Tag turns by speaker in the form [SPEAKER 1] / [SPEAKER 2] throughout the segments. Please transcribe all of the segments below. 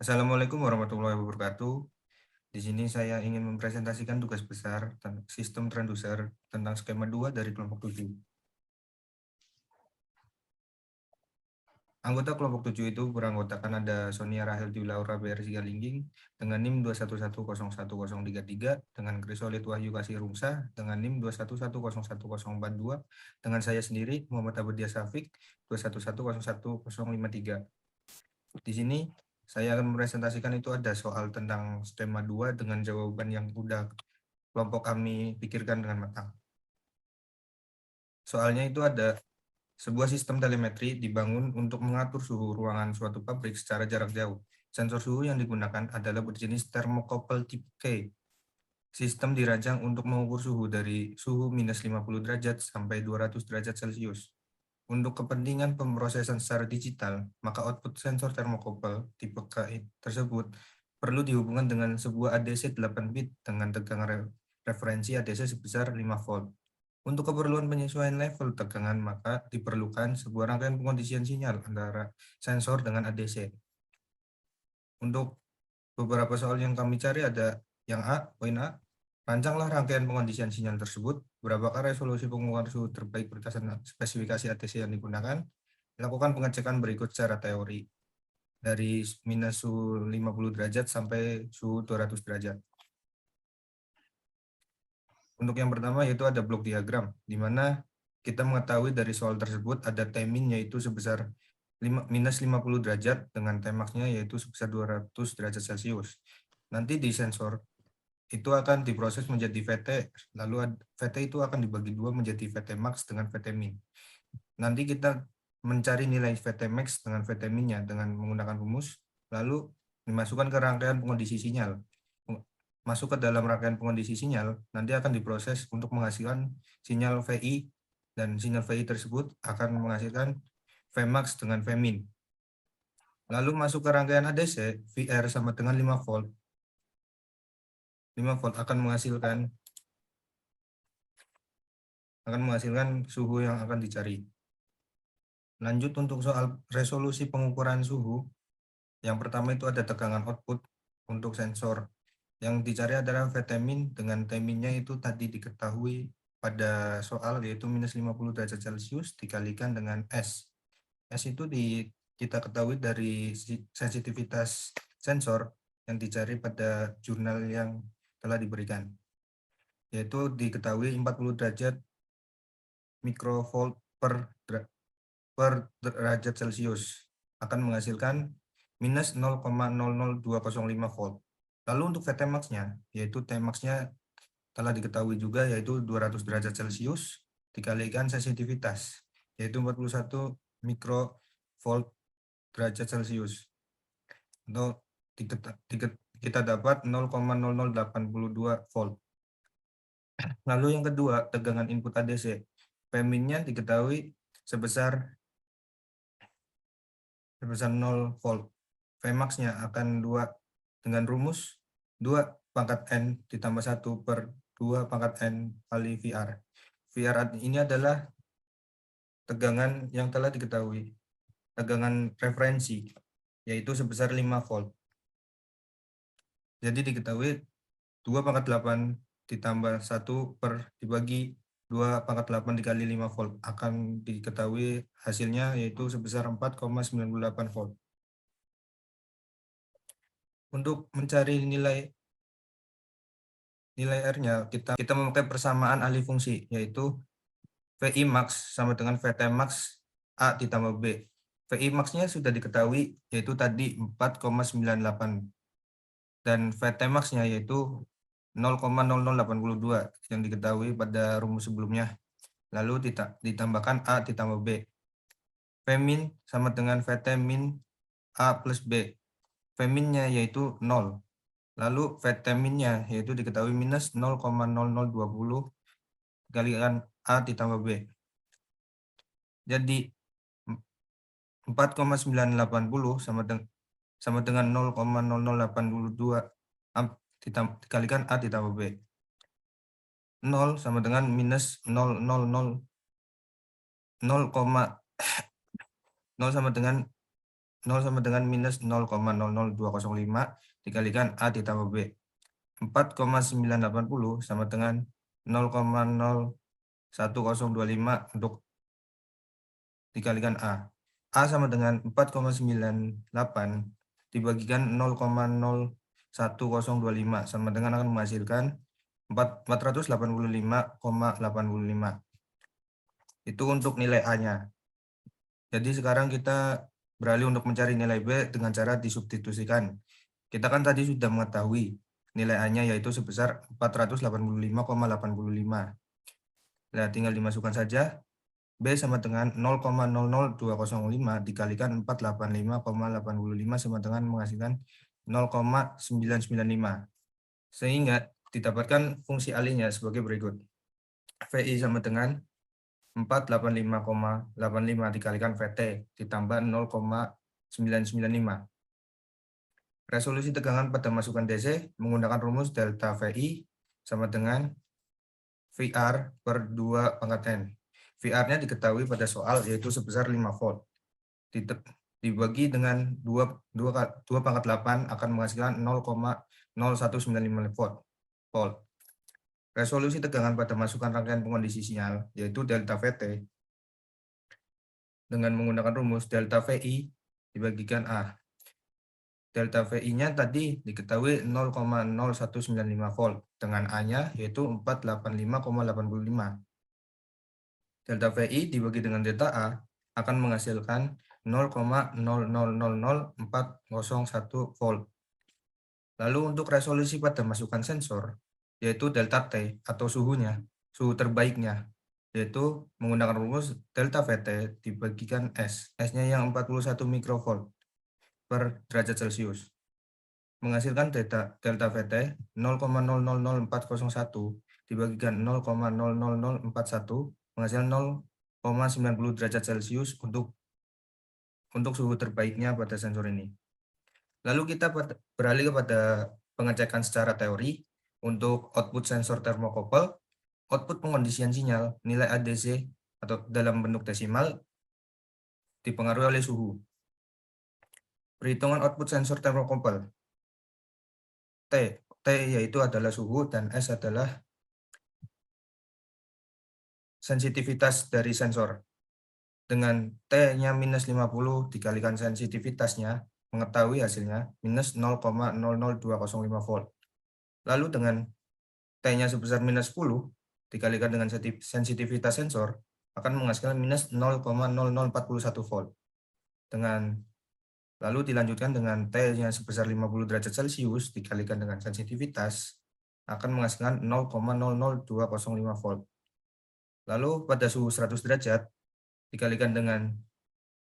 [SPEAKER 1] Assalamualaikum warahmatullahi wabarakatuh. Di sini saya ingin mempresentasikan tugas besar tentang sistem transducer tentang skema 2 dari kelompok 7. Anggota kelompok 7 itu beranggotakan ada Sonia Rahel Dwi Laura BR Sigalingging dengan NIM 211011033, dengan Krisolit Wahyu Kasih Rumsa dengan NIM 211011042, dengan saya sendiri Muhammad Abadia Safik 211011053. Di sini saya akan mempresentasikan itu ada soal tentang skema 2 dengan jawaban yang udah kelompok kami pikirkan dengan matang. Soalnya itu ada sebuah sistem telemetri dibangun untuk mengatur suhu ruangan suatu pabrik secara jarak jauh. Sensor suhu yang digunakan adalah berjenis thermocouple tipe K. Sistem dirancang untuk mengukur suhu dari suhu minus 50 derajat sampai 200 derajat Celcius. Untuk kepentingan pemrosesan secara digital, maka output sensor thermocouple tipe K tersebut perlu dihubungkan dengan sebuah ADC 8 bit dengan tegangan referensi ADC sebesar 5 volt. Untuk keperluan penyesuaian level tegangan, maka diperlukan sebuah rangkaian pengondisian sinyal antara sensor dengan ADC. Untuk beberapa soal yang kami cari ada yang poin A, rancanglah rangkaian pengondisian sinyal tersebut. Berapakah resolusi pengukuran suhu terbaik berdasarkan spesifikasi ATC yang digunakan? Lakukan pengecekan berikut secara teori dari minus suhu 50 derajat sampai suhu 200 derajat. Untuk yang pertama yaitu ada blok diagram, di mana kita mengetahui dari soal tersebut ada T-min yaitu sebesar minus 50 derajat dengan Tmax-nya yaitu sebesar 200 derajat Celcius. Nanti di sensor itu akan diproses menjadi VT, lalu VT itu akan dibagi dua menjadi VT max dengan VT min. Nanti kita mencari nilai VT max dengan VT min-nya dengan menggunakan rumus, lalu dimasukkan ke rangkaian pengondisi sinyal. Masuk ke dalam rangkaian pengondisi sinyal, nanti akan diproses untuk menghasilkan sinyal VI, dan sinyal VI tersebut akan menghasilkan Vmax dengan Vmin. Lalu masuk ke rangkaian ADC, VR sama dengan 5 volt. 5 volt akan menghasilkan suhu yang akan dicari. Lanjut untuk soal resolusi pengukuran suhu. Yang pertama itu ada tegangan output untuk sensor. Yang dicari adalah Vmin dengan Tmin-nya itu tadi diketahui pada soal yaitu minus 50 derajat Celcius dikalikan dengan S. S itu kita ketahui dari sensitivitas sensor yang dicari pada jurnal yang telah diberikan. Yaitu diketahui 40 derajat mikrovolt per derajat Celcius akan menghasilkan minus 0,00205 volt. Lalu untuk Vtmax-nya, yaitu Tmax-nya telah diketahui juga yaitu 200 derajat Celcius dikalikan sensitivitas, yaitu 41 mikrovolt derajat Celcius. Atau kita dapat 0,0082 volt. Lalu yang kedua, tegangan input ADC. Pmin-nya diketahui sebesar 0 volt. Vmax-nya akan 2 dengan rumus 2 pangkat N ditambah 1 per 2 pangkat N kali VR. VR ini adalah tegangan yang telah diketahui, tegangan referensi, yaitu sebesar 5 volt. Jadi diketahui 2 pangkat 8 ditambah 1 per dibagi 2 pangkat 8 dikali 5 volt akan diketahui hasilnya yaitu sebesar 4,98 volt. Untuk mencari nilai R-nya kita memakai persamaan alih fungsi yaitu VI max sama dengan VT max A ditambah B. VI max-nya sudah diketahui yaitu tadi 4,98 dan VT max-nya yaitu 0,0082 yang diketahui pada rumus sebelumnya. Lalu ditambahkan A ditambah B. Vmin sama dengan VT min A plus B. Vmin-nya yaitu 0. Lalu Vmin-nya yaitu diketahui minus 0,0020 dikalikan A ditambah B. Jadi 4,980 sama dengan 0,0082 dikalikan A ditambah B. 0 sama dengan minus 0 sama dengan 0 sama dengan minus 0,00205 dikalikan A ditambah B. 4,980 sama dengan 0,01025 untuk dikalikan A. A sama dengan 4,98 dibagikan 0,01025 sama dengan akan menghasilkan 485,85. Itu untuk nilai A-nya. Jadi sekarang kita beralih untuk mencari nilai B dengan cara disubstitusikan. Kita kan tadi sudah mengetahui nilai A-nya yaitu sebesar 485,85. Nah, tinggal dimasukkan saja. B sama dengan 0,00205 dikalikan 485,85 sama dengan menghasilkan 0,995. Sehingga didapatkan fungsi alihnya sebagai berikut. VI sama dengan 485,85 dikalikan VT ditambah 0,995. Resolusi tegangan pada masukan DC menggunakan rumus delta VI sama dengan VR per 2 pangkat N. VR-nya diketahui pada soal yaitu sebesar 5 volt. Dibagi dengan 2 pangkat 8 akan menghasilkan 0,0195 volt. Resolusi tegangan pada masukan rangkaian pengondisi sinyal yaitu delta VT dengan menggunakan rumus delta VI dibagikan A. Delta VI-nya tadi diketahui 0,0195 volt dengan A-nya yaitu 485,85. Delta VI dibagi dengan delta A akan menghasilkan 0,0000401 volt. Lalu untuk resolusi pada masukan sensor yaitu delta T atau suhunya, suhu terbaiknya, yaitu menggunakan rumus delta VT dibagikan S. S-nya yang 41 mikrovolt per derajat Celcius. Menghasilkan delta VT 0,000401 dibagikan 0,00041 menghasilkan 0,90 derajat Celcius untuk suhu terbaiknya pada sensor ini. Lalu kita beralih kepada pengecekan secara teori. Untuk output sensor termokopel, output pengondisian sinyal, nilai ADC atau dalam bentuk desimal dipengaruhi oleh suhu. Perhitungan output sensor termokopel. T yaitu adalah suhu dan S adalah sensitivitas dari sensor. Dengan T-nya minus 50 dikalikan sensitivitasnya, mengetahui hasilnya minus 0,00205 volt. Lalu dengan T-nya sebesar minus 10 dikalikan dengan sensitivitas sensor akan menghasilkan minus 0,0041 volt. Lalu dilanjutkan dengan T-nya sebesar 50 derajat Celcius dikalikan dengan sensitivitas akan menghasilkan 0,00205 volt. Lalu pada suhu 100 derajat dikalikan dengan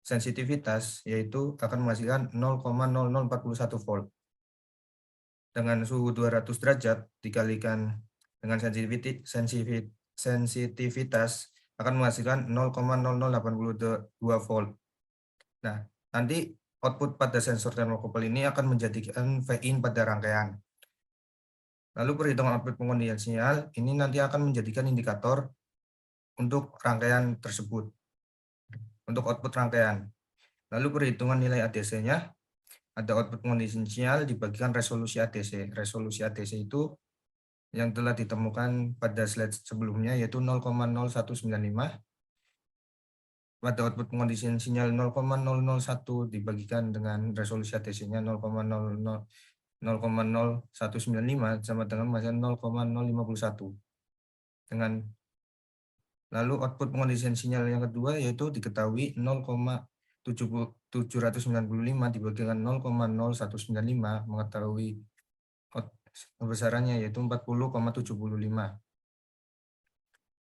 [SPEAKER 1] sensitivitas yaitu akan menghasilkan 0,0041 volt. Dengan suhu 200 derajat dikalikan dengan sensitivitas akan menghasilkan 0,0082 volt. Nah, nanti output pada sensor termokopel ini akan menjadikan V-in pada rangkaian. Lalu perhitungan output pengondisian sinyal ini nanti akan menjadikan indikator untuk rangkaian tersebut, untuk output rangkaian. Lalu perhitungan nilai ADC-nya, ada output pengondisian sinyal dibagikan resolusi ADC. Resolusi ADC itu yang telah ditemukan pada slide sebelumnya yaitu 0,0195. Pada output pengondisian sinyal 0,001 dibagikan dengan resolusi ADC-nya 0,0195 sama dengan 0,051. Lalu output pengondisian sinyal yang kedua yaitu diketahui 0,795 dibagikan 0,0195 mengetahui besarannya yaitu 40,75.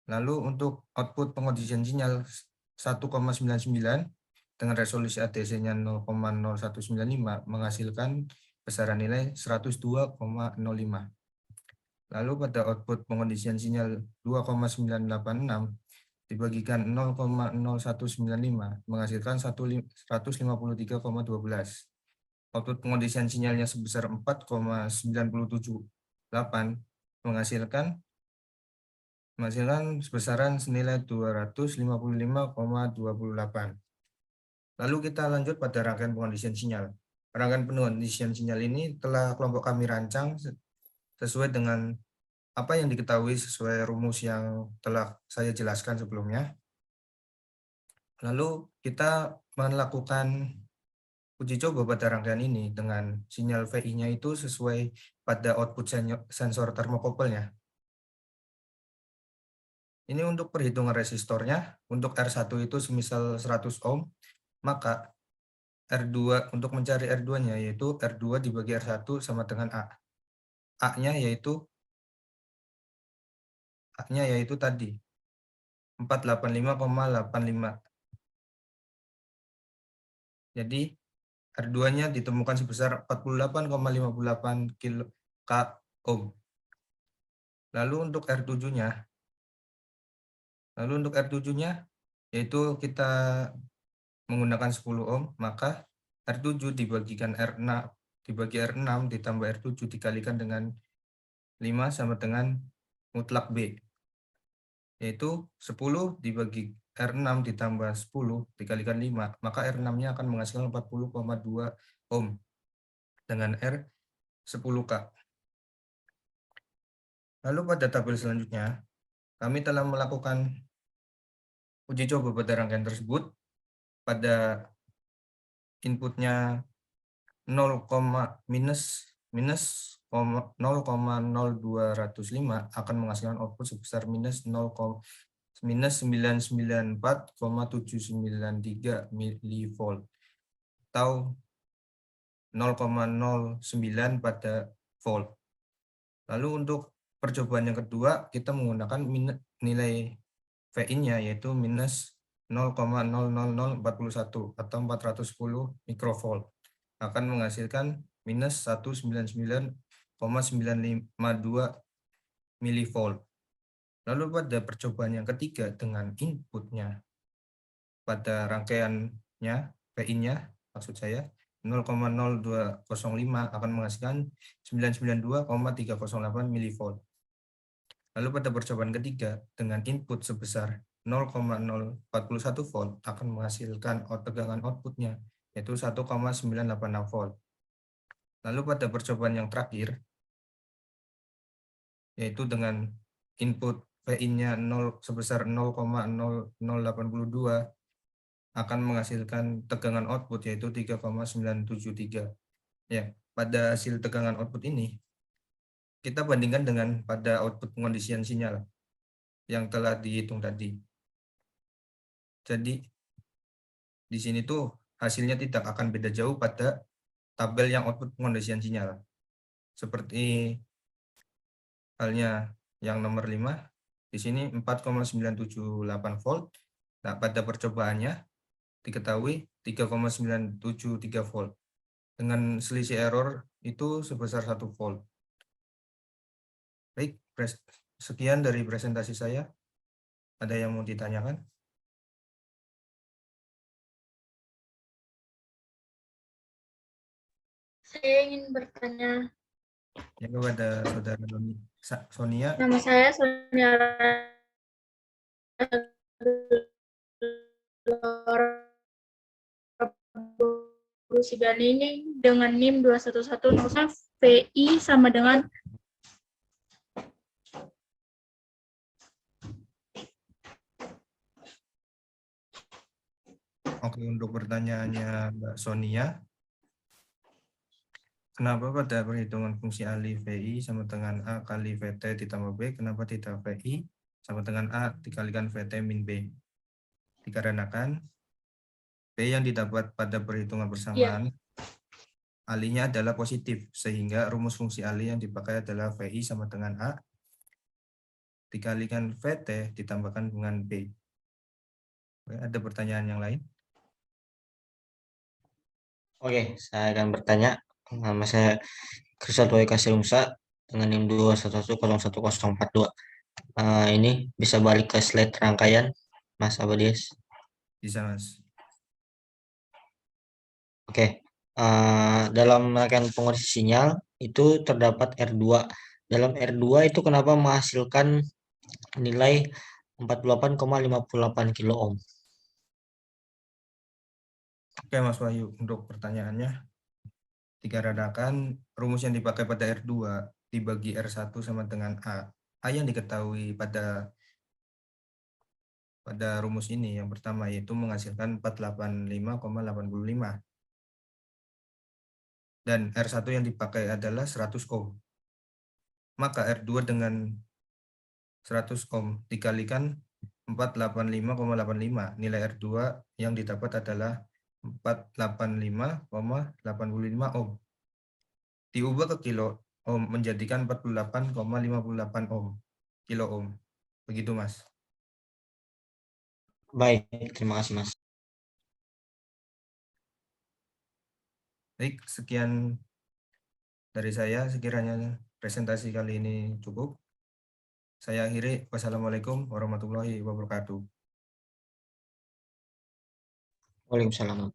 [SPEAKER 1] Lalu untuk output pengondisian sinyal 1,99 dengan resolusi ADC-nya 0,0195 menghasilkan besaran nilai 102,05. Lalu pada output pengondisian sinyal 2,986 dibagikan 0,0195 menghasilkan 153,12. Output pengondisian sinyalnya sebesar 4,978 menghasilkan besaran senilai 255,28. Lalu kita lanjut pada rangkaian pengondisian sinyal. Rangkaian pengondisian sinyal ini telah kelompok kami rancang sesuai dengan apa yang diketahui sesuai rumus yang telah saya jelaskan sebelumnya. Lalu kita melakukan uji coba pada rangkaian ini dengan sinyal VI-nya itu sesuai pada output sensor termokopelnya. Ini untuk perhitungan resistornya, untuk R1 itu semisal 100 ohm, maka R2 untuk mencari R2-nya yaitu R2 dibagi R1 sama dengan A. A-nya yaitu tadi 485,85. Jadi R2-nya ditemukan sebesar 48,58 k ohm. Lalu untuk R7-nya yaitu kita menggunakan 10 ohm, maka R7 dibagikan R6 ditambah R7 dikalikan dengan 5 sama dengan mutlak B, yaitu 10 dibagi R6 ditambah 10 dikalikan 5, maka R6-nya akan menghasilkan 40,2 ohm dengan R 10K. Lalu pada tabel selanjutnya, kami telah melakukan uji coba pada rangkaian tersebut. Pada inputnya 0, minus 0,0205 akan menghasilkan output sebesar minus 994,793 milivolt atau 0,09 pada volt. Lalu untuk percobaan yang kedua, kita menggunakan nilai VIN-nya yaitu minus 0,00041 atau 410 mikrovolt, akan menghasilkan minus 199,952 milivolt. Lalu pada percobaan yang ketiga dengan inputnya pada rangkaiannya, VIN-nya maksud saya 0,0205 akan menghasilkan 992,308 milivolt. Lalu pada percobaan ketiga dengan input sebesar 0,041 volt akan menghasilkan tegangan outputnya yaitu 1,986 volt. Lalu pada percobaan yang terakhir yaitu dengan input VIN-nya sebesar 0,0082 akan menghasilkan tegangan output yaitu 3,973. Ya, pada hasil tegangan output ini kita bandingkan dengan pada output pengondisian sinyal yang telah dihitung tadi. Jadi di sini tuh hasilnya tidak akan beda jauh pada tabel yang output pengondisian sinyal. Seperti halnya yang nomor 5, di sini 4,978 volt. Nah, pada percobaannya diketahui 3,973 volt. Dengan selisih error itu sebesar 1 volt. Baik, sekian dari presentasi saya. Ada yang mau ditanyakan?
[SPEAKER 2] Saya ingin bertanya.
[SPEAKER 1] Ya, kepada saudara Sonia.
[SPEAKER 2] Nama saya Sonia ini dengan NIM 21101 VI sama dengan
[SPEAKER 1] Oke, untuk pertanyaannya Mbak Sonia, kenapa pada perhitungan fungsi alih VI sama dengan A kali VT ditambah B, kenapa tidak VI sama dengan A dikalikan VT min B? Dikarenakan B yang didapat pada perhitungan bersamaan, alihnya adalah positif, sehingga rumus fungsi alih yang dipakai adalah VI sama dengan A dikalikan VT ditambahkan dengan B. Ada pertanyaan yang lain?
[SPEAKER 3] Oke, saya akan bertanya. Nama saya Krisal Dwi Kasirumsa dengan NIM 211011042. Ini bisa balik ke slide rangkaian, Mas Abadies?
[SPEAKER 1] Bisa, Mas.
[SPEAKER 3] Oke, dalam rangkaian pengondisi sinyal itu terdapat R2. Dalam R2 itu kenapa menghasilkan nilai 48,58 kilo ohm?
[SPEAKER 1] Oke, Mas Wahyu, untuk pertanyaannya, dikarenakan rumus yang dipakai pada R2 dibagi R1 sama dengan A. A yang diketahui pada rumus ini yang pertama yaitu menghasilkan 485,85. Dan R1 yang dipakai adalah 100 ohm. Maka R2 dengan 100 ohm dikalikan 485,85. Nilai R2 yang didapat adalah 485,85 ohm. Diubah ke kilo ohm menjadikan 48,58 ohm. Kilo ohm. Begitu, Mas.
[SPEAKER 3] Baik, terima kasih Mas.
[SPEAKER 1] Baik, sekian dari saya. Sekiranya presentasi kali ini cukup. Saya akhiri. Wassalamualaikum warahmatullahi wabarakatuh.
[SPEAKER 3] Waalaikumsalam.